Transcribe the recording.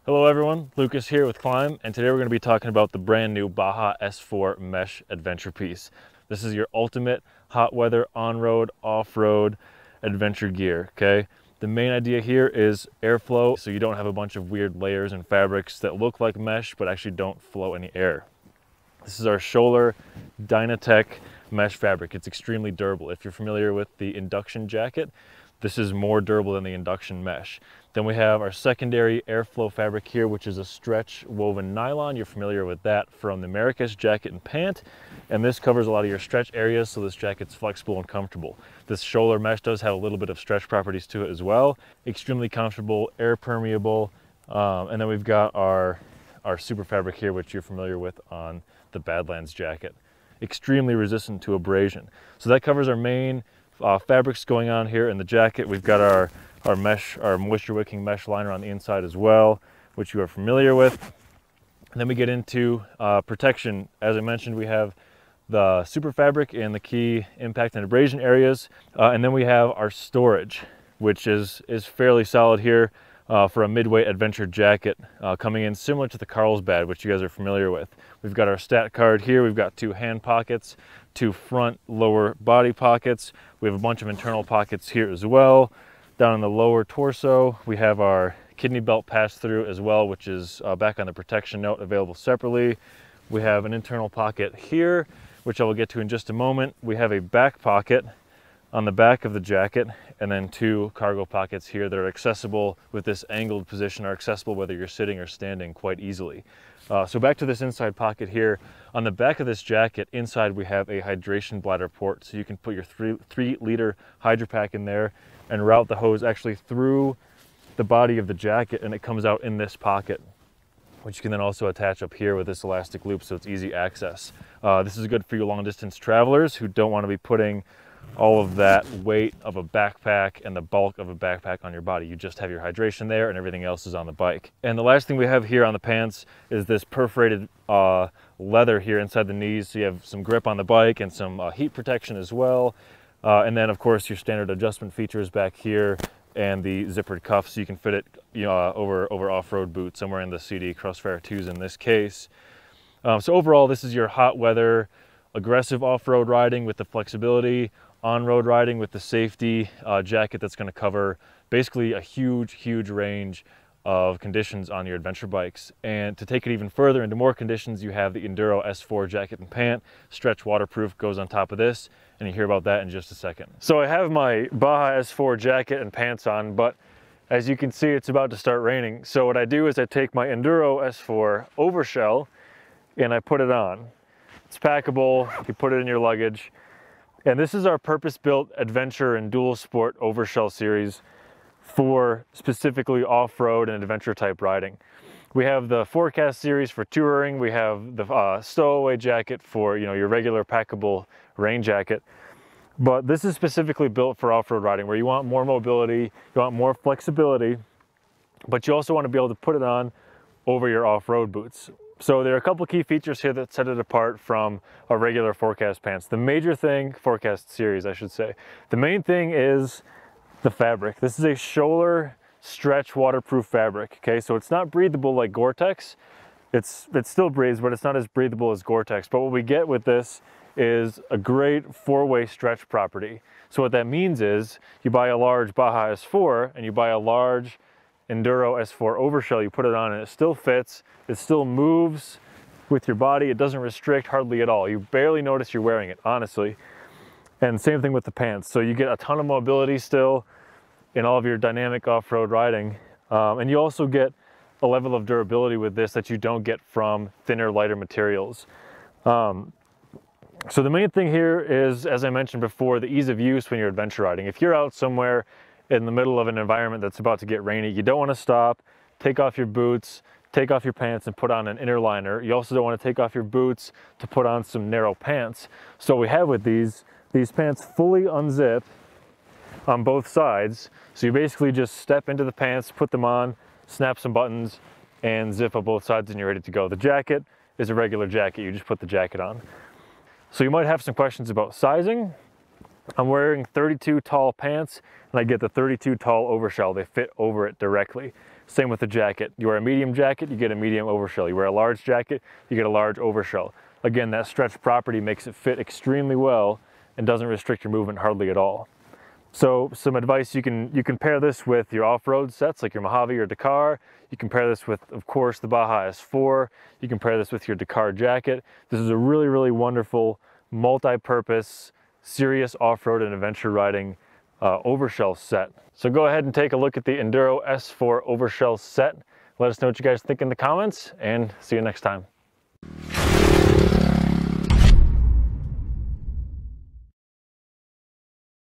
Hello everyone, Lucas here with KLIM, and today we're going to be talking about the brand new Baja S4 Mesh adventure piece. This is your ultimate hot weather on-road, off-road adventure gear, okay? The main idea here is airflow, so you don't have a bunch of weird layers and fabrics that look like mesh but actually don't flow any air. This is our SCHOELLER DYNATEC mesh fabric. It's extremely durable. If you're familiar with the induction jacket, this is more durable than the induction mesh. Then we have our secondary airflow fabric here, which is a stretch woven nylon. You're familiar with that from the Americas jacket and pant. And this covers a lot of your stretch areas, so this jacket's flexible and comfortable. This SCHOELLER mesh does have a little bit of stretch properties to it as well. Extremely comfortable, air permeable. And then we've got our SUPERFABRIC here, which you're familiar with on the Badlands jacket. Extremely resistant to abrasion. So that covers our main fabrics going on here in the jacket. We've got our mesh, our moisture wicking mesh liner on the inside as well, which you are familiar with. And then we get into protection. As I mentioned, we have the SUPERFABRIC in the key impact and abrasion areas. And then we have our storage, which is fairly solid here for a midweight adventure jacket, coming in similar to the Carlsbad, which you guys are familiar with. We've got our stat card here. We've got 2 hand pockets, 2 front lower body pockets. We have a bunch of internal pockets here as well. Down in the lower torso, we have our kidney belt pass-through as well, which is back on the protection note, available separately. We have an internal pocket here, which I will get to in just a moment. We have a back pocket on the back of the jacket, and then 2 cargo pockets here that are accessible with this angled position, are accessible whether you're sitting or standing quite easily. So back to this inside pocket here. On the back of this jacket, inside we have a hydration bladder port, so you can put your 3-liter Hydro Pack in there and route the hose actually through the body of the jacket, and it comes out in this pocket, which you can then also attach up here with this elastic loop, so it's easy access. This is good for your long distance travelers who don't want to be putting all of that weight of a backpack and the bulk of a backpack on your body. You just have your hydration there and everything else is on the bike. And the last thing we have here on the pants is this perforated leather here inside the knees, so you have some grip on the bike and some heat protection as well. And then of course your standard adjustment features back here and the zippered cuff, so you can fit it over off-road boots, somewhere in the CD Crossfire 2s in this case. So overall, this is your hot weather, aggressive off-road riding with the flexibility, on-road riding with the safety jacket that's going to cover basically a huge range of conditions on your adventure bikes. And to take it even further into more conditions, you have the Enduro S4 jacket and pant, stretch waterproof, goes on top of this, and you hear about that in just a second. So I have my Baja S4 jacket and pants on, but as you can see, it's about to start raining. So what I do is I take my Enduro S4 overshell and I put it on. It's packable, you can put it in your luggage. And this is our purpose-built adventure and dual sport overshell series for specifically off-road and adventure type riding. We have the Forecast series for touring. We have the stowaway jacket for your regular packable rain jacket. But this is specifically built for off-road riding, where you want more mobility, you want more flexibility, but you also want to be able to put it on over your off-road boots. So there are a couple key features here that set it apart from a regular Forecast pants. The major thing, Forecast series I should say, the main thing is the fabric. This is a SCHOELLER stretch waterproof fabric, okay? So it's not breathable like Gore-Tex. It still breathes, but it's not as breathable as Gore-Tex. But what we get with this is a great 4-way stretch property. So what that means is you buy a large Baja S4 and you buy a large Enduro S4 overshell, you put it on and it still fits, it still moves with your body, it doesn't restrict hardly at all. You barely notice you're wearing it, honestly. And same thing with the pants. So you get a ton of mobility still in all of your dynamic off-road riding. And you also get a level of durability with this that you don't get from thinner, lighter materials. So the main thing here is, as I mentioned before, the ease of use when you're adventure riding. If you're out somewhere in the middle of an environment that's about to get rainy, you don't want to stop, take off your boots, take off your pants and put on an inner liner. You also don't want to take off your boots to put on some narrow pants. So what we have with these pants fully unzip on both sides. So you basically just step into the pants, put them on, snap some buttons, and zip up both sides and you're ready to go. The jacket is a regular jacket, you just put the jacket on. So you might have some questions about sizing. I'm wearing 32 tall pants and I get the 32 tall overshell. They fit over it directly. Same with the jacket. You wear a medium jacket, you get a medium overshell. You wear a large jacket, you get a large overshell. Again, that stretch property makes it fit extremely well and doesn't restrict your movement hardly at all. So some advice, you can pair this with your off-road sets like your Mojave or Dakar. You can pair this with, of course, the Baja S4. You can pair this with your Dakar jacket. This is a really, really wonderful, multi-purpose, serious off-road and adventure riding overshell set. So go ahead and take a look at the Enduro S4 overshell set. Let us know what you guys think in the comments, and see you next time.